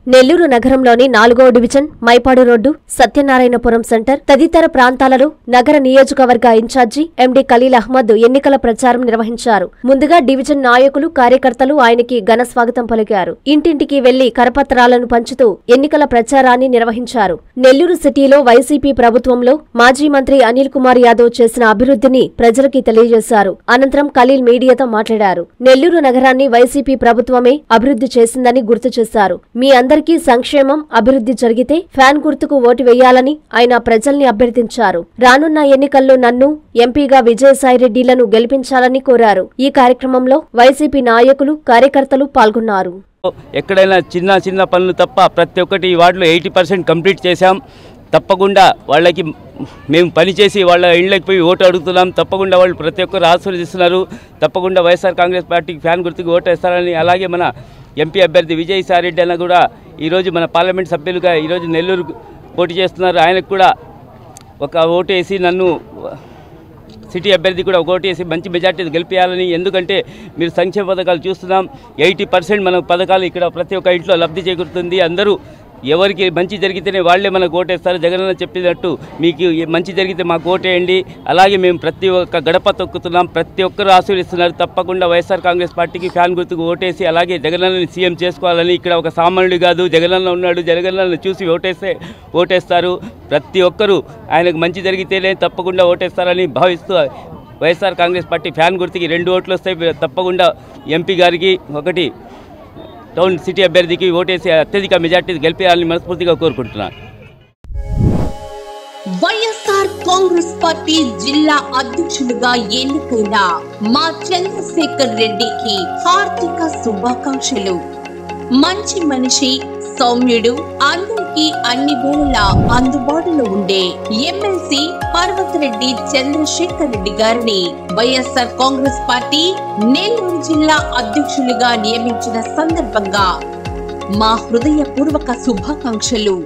నెల్లూరు నగరంలోని 4వ division Mypadu road Satyanarayanapuram centre తదితర ప్రాంతాలలో నగర నియోజకవర్గ ఇన్ఛార్జి ఎండి ఖలీల్ అహ్మద్ ఎన్నికల ప్రచారం నిర్వహించారు. ముందుగా డివిజన్ నాయకులు కార్యకర్తలు ఆయనకి ఘన స్వాగతం పలికారు. ఇంటింటికి వెళ్లి కరపత్రాలను పంచుతూ ఎన్నికల ప్రచారాన్ని నిర్వహించారు. నెల్లూరు సిటీలో వైసీపీ ప్రభుత్వంలో మాజీ మంత్రి అనిల్ కుమార్ యాదవ్ చేసిన అభివృద్ధిని ప్రజలకి తెలియజేశారు. అనంతరం ఖలీల్ మీడియాతో మాట్లాడారు. నెల్లూరు నగరాన్ని వైసీపీ ప్రభుత్వమే అభివృద్ధి చేసిందని గుర్తు చేశారు. మీ అందరికీ సంక్షేమం అభివృద్ధి జరిగితే ఫ్యాన్ గుర్తుకు ఓటు వేయాలని ఆయన ప్రజల్ని అభ్యర్థించారు. రానున్న ఎన్నికల్లో నన్ను ఎంపీగా విజయసాయిరెడ్డిలను గెలిపించాలని కోరారు. ఈ కార్యక్రమంలో వైసీపీ నాయకులు కార్యకర్తలు పాల్గొన్నారు. ఎక్కడైనా చిన్న చిన్న పనులు తప్ప ప్రతి ఒక్కటి ఈ వార్డులో 80% కంప్లీట్ చేశాం. తప్పకుండా వాళ్ళకి మేము పనిచేసి వాళ్ళ ఇళ్ళకి పోయి ఓటు అడుగుతున్నాం. తప్పకుండా వాళ్ళు ప్రతి ఒక్కరు ఆశీర్వదిస్తున్నారు. తప్పకుండా వైఎస్ఆర్ కాంగ్రెస్ పార్టీకి ఫ్యాన్ గుర్తుకు ఓటు వేస్తారని, అలాగే మన ఎంపీ అభ్యర్థి విజయసాయిరెడ్డి అన్న కూడా ఈరోజు మన పార్లమెంట్ సభ్యులుగా ఈరోజు నెల్లూరు పోటీ చేస్తున్నారు. ఆయనకు కూడా ఒక ఓటు వేసి నన్ను సిటీ అభ్యర్థి కూడా ఒక ఓటు వేసి మంచి మెజార్టీ గెలిపించాలని. ఎందుకంటే మీరు సంక్షేమ పథకాలు చూస్తున్నాం, 80% మన పథకాలు ఇక్కడ ప్రతి ఒక్క ఇంట్లో లబ్ధి చేకూరుతుంది. అందరూ ఎవరికి మంచి జరిగితేనే వాళ్లే మనకు ఓటేస్తారు. జగనన్న చెప్పినట్టు మీకు మంచి జరిగితే మాకు ఓటేయండి. అలాగే మేము ప్రతి ఒక్క గడప తొక్కుతున్నాం, ప్రతి ఒక్కరు ఆశీర్వదిస్తున్నారు. తప్పకుండా వైఎస్ఆర్ కాంగ్రెస్ పార్టీకి ఫ్యాన్ గుర్తుకు ఓటేసి అలాగే జగనన్నని సీఎం చేసుకోవాలని. ఇక్కడ ఒక సామాన్యుడు కాదు, జగనన్న ఉన్నాడు, జగనన్నను చూసి ఓటేస్తారు. ప్రతి ఒక్కరూ ఆయనకు మంచి జరిగితేనే తప్పకుండా ఓటేస్తారని భావిస్తూ వైఎస్ఆర్ కాంగ్రెస్ పార్టీ ఫ్యాన్ గుర్తుకి 2 ఓట్లు వస్తాయి. తప్పకుండా ఎంపీ గారికి, ఒకటి టౌన్ సిటీ అభ్యర్థికి ఓటేసి అత్యధిక మెజార్టీ గెలిపేయాలని మనస్ఫూర్తిగా కోరుకుంటున్నాను. వైఎస్ఆర్ కాంగ్రెస్ పార్టీ జిల్లా అధ్యక్షులుగా ఎన్నికైన మా చంద్రశేఖర్ రెడ్డికి హార్దిక శుభాకాంక్షలు. మంచి మనిషి, సౌమ్యుడు, అందరికీ అన్ని వేళలా అందుబాటులో ఉండే ఎమ్మెల్సీ పర్వతరెడ్డి చంద్రశేఖర్ రెడ్డి గారిని వైఎస్ఆర్ కాంగ్రెస్ పార్టీ నెల్లూరు జిల్లా అధ్యక్షులుగా నియమించిన సందర్భంగా మా హృదయపూర్వక శుభాకాంక్షలు.